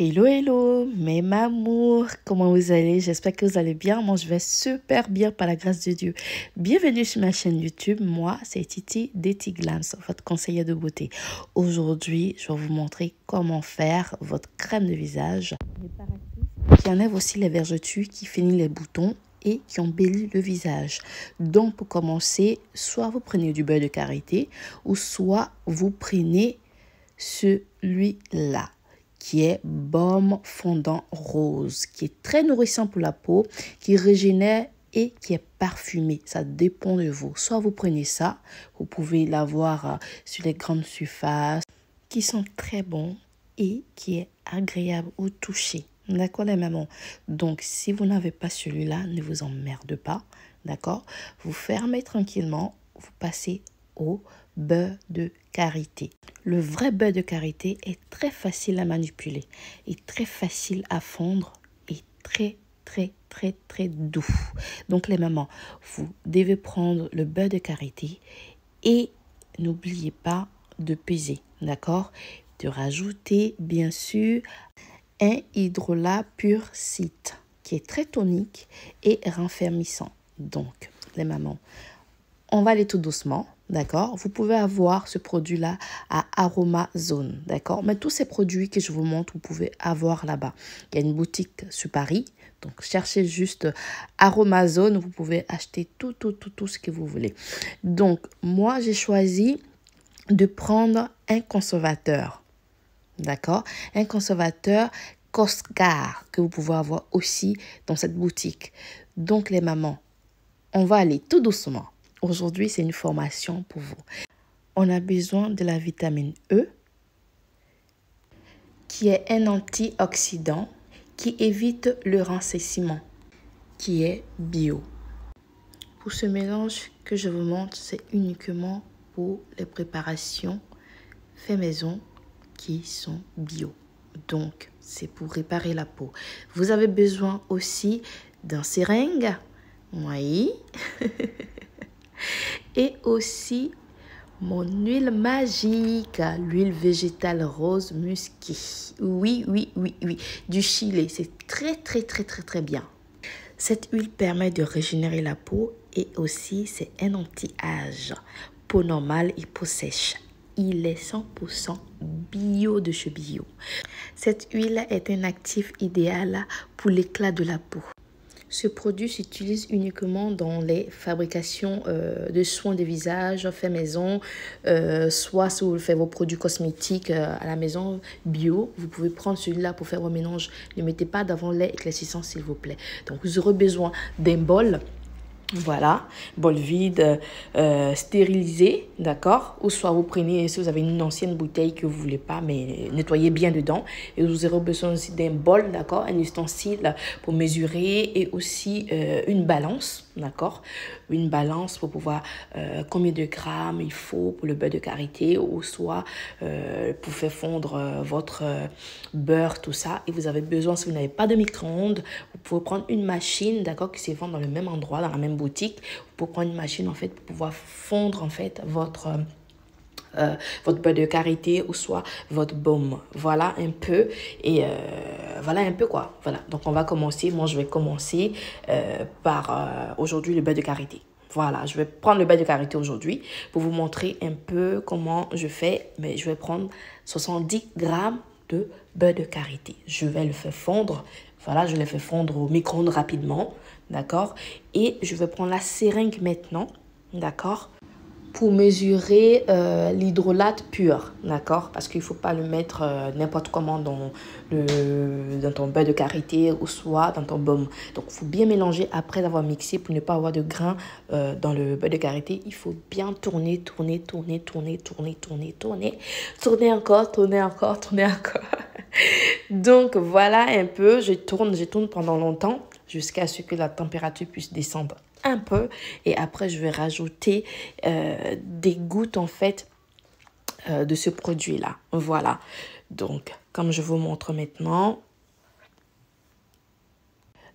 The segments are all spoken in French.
Hello, hello, mes mamours, comment vous allez? J'espère que vous allez bien. Moi, je vais super bien par la grâce de Dieu. Bienvenue sur ma chaîne YouTube. Moi, c'est Titi d'Eti Glams, votre conseillère de beauté. Aujourd'hui, je vais vous montrer comment faire votre crème de visage qui enlève aussi les vergetures, qui finit les boutons et qui embellit le visage. Donc, pour commencer, soit vous prenez du beurre de karité ou soit vous prenez celui-là, qui est baume fondant rose, qui est très nourrissant pour la peau, qui régénère et qui est parfumé. Ça dépend de vous. Soit vous prenez ça, vous pouvez l'avoir sur les grandes surfaces, qui sont très bons et qui est agréable au toucher. D'accord les mamans? Donc, si vous n'avez pas celui-là, ne vous emmerde pas. D'accord? Vous fermez tranquillement, vous passez au beurre de karité. Le vrai beurre de karité est très facile à manipuler et très facile à fondre et très doux. Donc les mamans, vous devez prendre le beurre de karité et n'oubliez pas de peser, d'accord? De rajouter bien sûr un hydrolat pur site qui est très tonique et raffermissant. Donc les mamans, on va aller tout doucement, d'accord? Vous pouvez avoir ce produit-là à Aromazone, d'accord? Mais tous ces produits que je vous montre, vous pouvez avoir là-bas. Il y a une boutique sur Paris, donc cherchez juste Aromazone, vous pouvez acheter tout ce que vous voulez. Donc, moi, j'ai choisi de prendre un conservateur, d'accord? Un conservateur Cosgar que vous pouvez avoir aussi dans cette boutique. Donc, les mamans, on va aller tout doucement. Aujourd'hui, c'est une formation pour vous. On a besoin de la vitamine E, qui est un antioxydant qui évite le rancissement, qui est bio. Pour ce mélange que je vous montre, c'est uniquement pour les préparations fait maison qui sont bio. Donc, c'est pour réparer la peau. Vous avez besoin aussi d'un seringue. Oui. Et aussi mon huile magique, l'huile végétale rose musquée. Oui. Du Chili, c'est très bien. Cette huile permet de régénérer la peau et aussi c'est un anti-âge. Peau normale et peau sèche. Il est 100% bio de chez bio. Cette huile est un actif idéal pour l'éclat de la peau. Ce produit s'utilise uniquement dans les fabrications de soins de visage fait maison, soit si vous faites vos produits cosmétiques à la maison bio, vous pouvez prendre celui-là pour faire vos mélanges. Ne mettez pas d'avant lait éclaircissant s'il vous plaît. Donc vous aurez besoin d'un bol. Voilà, bol vide, stérilisé, d'accord? Ou soit vous prenez, si vous avez une ancienne bouteille que vous ne voulez pas, mais nettoyez bien dedans. Et vous aurez besoin aussi d'un bol, d'accord? Un ustensile pour mesurer et aussi une balance, d'accord? Une balance pour pouvoir, combien de grammes il faut pour le beurre de karité ou soit pour faire fondre votre beurre, tout ça. Et vous avez besoin, si vous n'avez pas de micro-ondes, vous pouvez prendre une machine, d'accord, qui se vend dans le même endroit, dans la même boutique. Vous pouvez prendre une machine, en fait, pour pouvoir fondre, en fait, votre beurre de karité ou soit votre baume. Voilà un peu. Et voilà un peu quoi. Voilà. Donc, on va commencer. Moi, je vais commencer par aujourd'hui le beurre de karité. Voilà, je vais prendre le beurre de karité aujourd'hui pour vous montrer un peu comment je fais. Mais je vais prendre 70 grammes de beurre de karité. Je vais le faire fondre. Voilà, je le fais fondre au micro-ondes rapidement. D'accord? Et je vais prendre la seringue maintenant. D'accord? Pour mesurer l'hydrolat pur, d'accord? Parce qu'il ne faut pas le mettre n'importe comment dans ton beurre de karité ou soit dans ton baume. Donc, il faut bien mélanger après avoir mixé pour ne pas avoir de grains dans le beurre de karité. Il faut bien tourner. Tourner encore. Donc, voilà un peu. Je tourne pendant longtemps jusqu'à ce que la température puisse descendre un peu et après je vais rajouter des gouttes en fait de ce produit là. Voilà, donc comme je vous montre maintenant,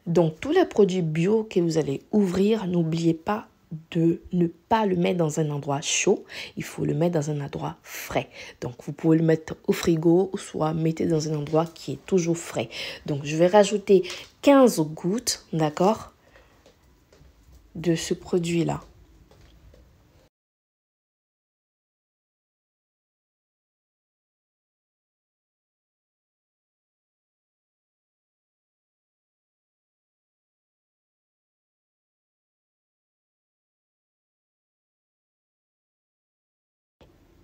donc tous les produits bio que vous allez ouvrir, n'oubliez pas de ne pas le mettre dans un endroit chaud, il faut le mettre dans un endroit frais. Donc, vous pouvez le mettre au frigo ou soit mettez dans un endroit qui est toujours frais. Donc, je vais rajouter 15 gouttes, d'accord, de ce produit-là.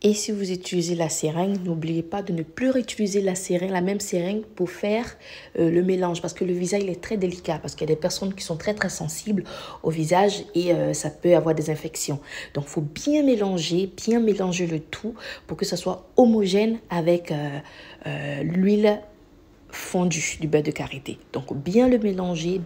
Et si vous utilisez la seringue, n'oubliez pas de ne plus réutiliser la seringue, la même seringue pour faire le mélange. Parce que le visage, il est très délicat. Parce qu'il y a des personnes qui sont très, très sensibles au visage et ça peut avoir des infections. Donc, il faut bien mélanger le tout pour que ça soit homogène avec l'huile fondu du beurre de karité. Donc, bien le mélanger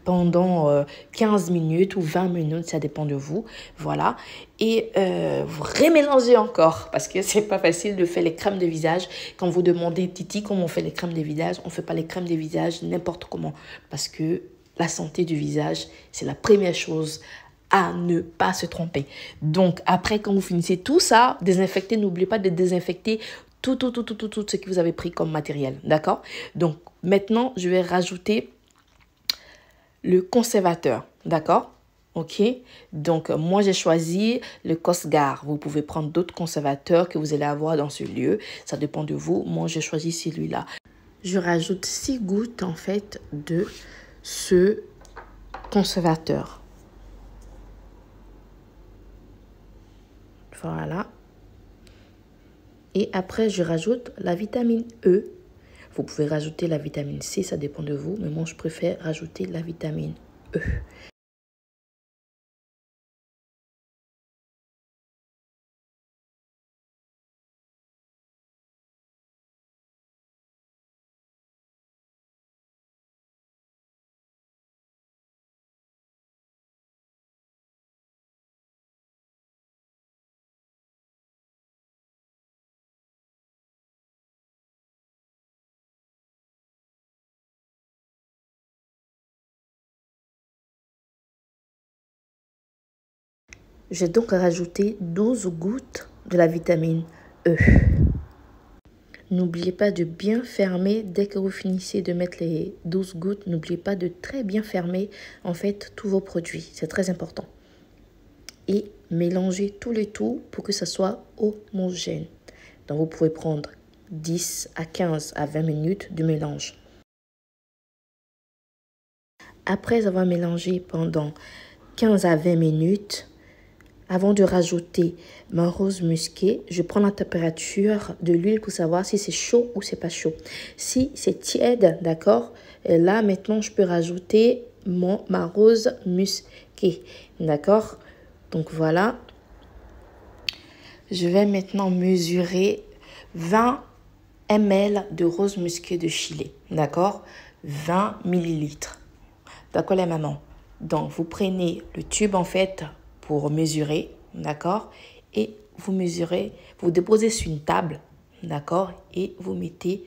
pendant 15 minutes ou 20 minutes, ça dépend de vous. Voilà. Et vous remélangez encore parce que c'est pas facile de faire les crèmes de visage. Quand vous demandez Titi comment on fait les crèmes de visage, on fait pas les crèmes de visage n'importe comment parce que la santé du visage, c'est la première chose à ne pas se tromper. Donc, après, quand vous finissez tout ça, désinfectez, n'oubliez pas de désinfecter tout ce que vous avez pris comme matériel. D'accord? Donc, maintenant, je vais rajouter le conservateur. D'accord? Ok? Donc, moi, j'ai choisi le Cosgar. Vous pouvez prendre d'autres conservateurs que vous allez avoir dans ce lieu. Ça dépend de vous. Moi, j'ai choisi celui-là. Je rajoute 6 gouttes, en fait, de ce conservateur. Voilà. Et après, je rajoute la vitamine E. Vous pouvez rajouter la vitamine C, ça dépend de vous. Mais moi, je préfère rajouter la vitamine E. J'ai donc rajouté 12 gouttes de la vitamine E. N'oubliez pas de bien fermer dès que vous finissez de mettre les 12 gouttes. N'oubliez pas de très bien fermer en fait tous vos produits. C'est très important. Et mélangez tout le tout pour que ça soit homogène. Donc vous pouvez prendre 10 à 15 à 20 minutes de mélange. Après avoir mélangé pendant 15 à 20 minutes, avant de rajouter ma rose musquée, je prends la température de l'huile pour savoir si c'est chaud ou c'est pas chaud. Si c'est tiède, d'accord, là maintenant je peux rajouter ma rose musquée, d'accord. Donc voilà, je vais maintenant mesurer 20 ml de rose musquée de Chili, d'accord, 20 millilitres. D'accord les mamans? Donc vous prenez le tube en fait pour mesurer, d'accord? Et vous mesurez, vous déposez sur une table, d'accord? Et vous mettez,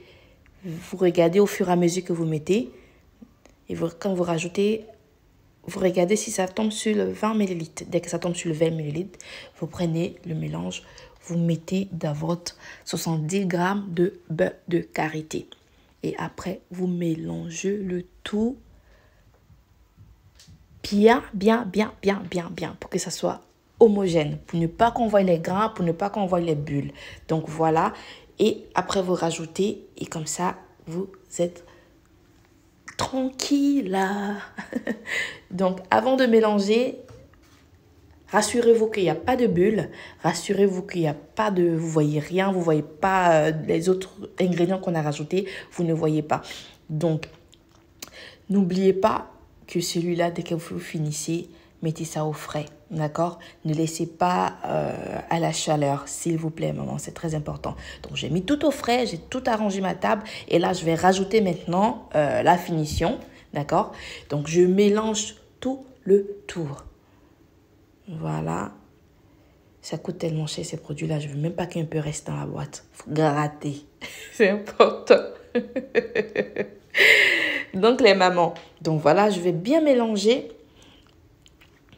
vous regardez au fur et à mesure que vous mettez. Et quand vous rajoutez, vous regardez si ça tombe sur le 20 ml. Dès que ça tombe sur le 20 ml, vous prenez le mélange, vous mettez dans votre 70 g de beurre de karité. Et après, vous mélangez le tout bien, pour que ça soit homogène, pour ne pas qu'on voie les grains, pour ne pas qu'on voie les bulles. Donc voilà, et après vous rajoutez, et comme ça, vous êtes tranquille. Donc avant de mélanger, rassurez-vous qu'il n'y a pas de bulles, rassurez-vous qu'il n'y a pas de, vous voyez rien, vous voyez pas les autres ingrédients qu'on a rajoutés, vous ne voyez pas. Donc, n'oubliez pas que celui-là, dès que vous finissez, mettez ça au frais, d'accord? Ne laissez pas à la chaleur, s'il vous plaît, maman, c'est très important. Donc, j'ai mis tout au frais, j'ai tout arrangé ma table. Et là, je vais rajouter maintenant la finition, d'accord? Donc, je mélange tout le tour. Voilà. Ça coûte tellement cher, ces produits-là. Je ne veux même pas qu'un peu reste dans la boîte. Il faut gratter. C'est important. Donc, les mamans. Donc, voilà, je vais bien mélanger.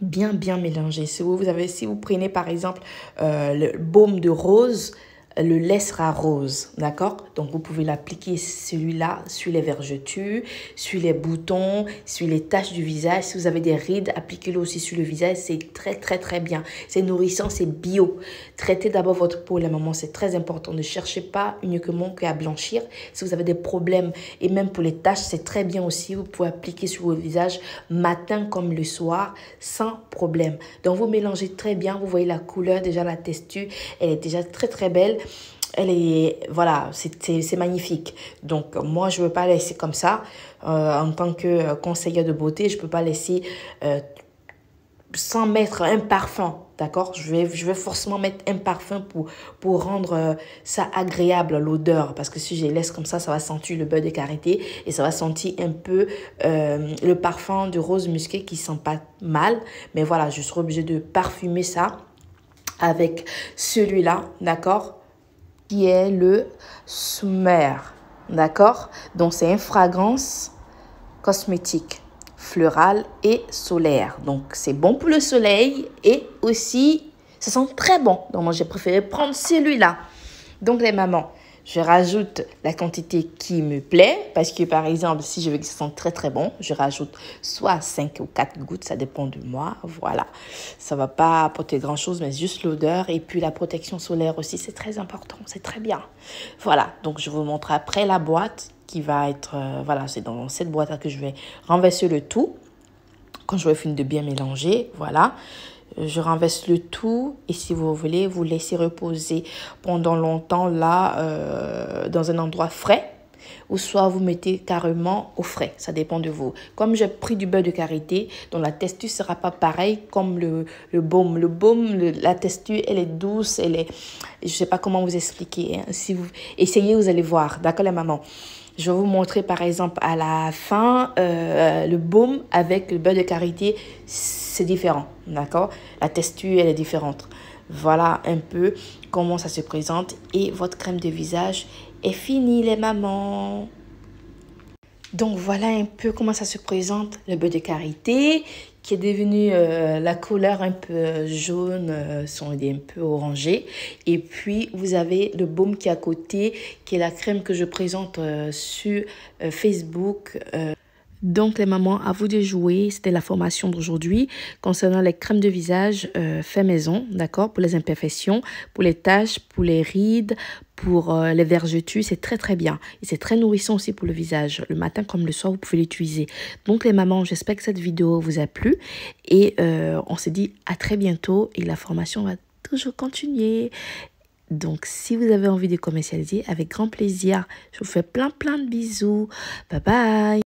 bien mélanger. Si vous prenez par exemple le baume de rose, le lait sera rose, d'accord? Donc, vous pouvez l'appliquer celui-là sur les vergetures, sur les boutons, sur les taches du visage. Si vous avez des rides, appliquez-le aussi sur le visage. C'est très bien. C'est nourrissant, c'est bio. Traitez d'abord votre peau, les mamans. C'est très important. Ne cherchez pas uniquement qu'à blanchir. Si vous avez des problèmes, et même pour les taches, c'est très bien aussi. Vous pouvez appliquer sur votre visage matin comme le soir, sans problème. Donc, vous mélangez très bien. Vous voyez la couleur, déjà la texture, elle est déjà très belle. Elle est, voilà, c'est magnifique. Donc, moi, je ne veux pas laisser comme ça. En tant que conseillère de beauté, je ne peux pas laisser sans mettre un parfum, d'accord? Je vais forcément mettre un parfum pour rendre ça agréable, l'odeur. Parce que si je les laisse comme ça va sentir le beurre de karité et ça va sentir un peu le parfum de rose musqué qui sent pas mal. Mais voilà, je serai obligée de parfumer ça avec celui-là, d'accord? Qui est le Summer, d'accord? Donc, c'est une fragrance cosmétique, florale et solaire. Donc, c'est bon pour le soleil et aussi, ça sent très bon. Donc, moi, j'ai préféré prendre celui-là. Donc, les mamans, je rajoute la quantité qui me plaît parce que, par exemple, si je veux que ça sente très bon, je rajoute soit 5 ou 4 gouttes, ça dépend de moi. Voilà, ça ne va pas apporter grand-chose, mais juste l'odeur et puis la protection solaire aussi, c'est très important, c'est très bien. Voilà, donc je vous montre après la boîte qui va être, voilà, c'est dans cette boîte-là que je vais renverser le tout. Quand je vais finir de bien mélanger, voilà. Je renverse le tout et si vous voulez, vous laissez reposer pendant longtemps là dans un endroit frais ou soit vous mettez carrément au frais, ça dépend de vous. Comme j'ai pris du beurre de karité, donc la texture sera pas pareille comme le baume. Le baume, la texture, elle est douce, elle est, je sais pas comment vous expliquer. Hein. Si vous essayez, vous allez voir, d'accord les mamans? Je vais vous montrer par exemple à la fin le baume avec le beurre de karité, c'est différent, d'accord? La texture, elle est différente. Voilà un peu comment ça se présente et votre crème de visage est finie les mamans. Donc voilà un peu comment ça se présente le beurre de karité qui est devenu la couleur un peu jaune, sont un peu orangé. Et puis vous avez le baume qui est à côté qui est la crème que je présente sur Facebook. Donc les mamans, à vous de jouer. C'était la formation d'aujourd'hui concernant les crèmes de visage fait maison, d'accord, pour les imperfections, pour les taches, pour les rides, pour les vergetures. C'est très bien et c'est très nourrissant aussi pour le visage. Le matin comme le soir, vous pouvez l'utiliser. Donc les mamans, j'espère que cette vidéo vous a plu et on se dit à très bientôt et la formation va toujours continuer. Donc, si vous avez envie de commercialiser, avec grand plaisir, je vous fais plein de bisous. Bye bye.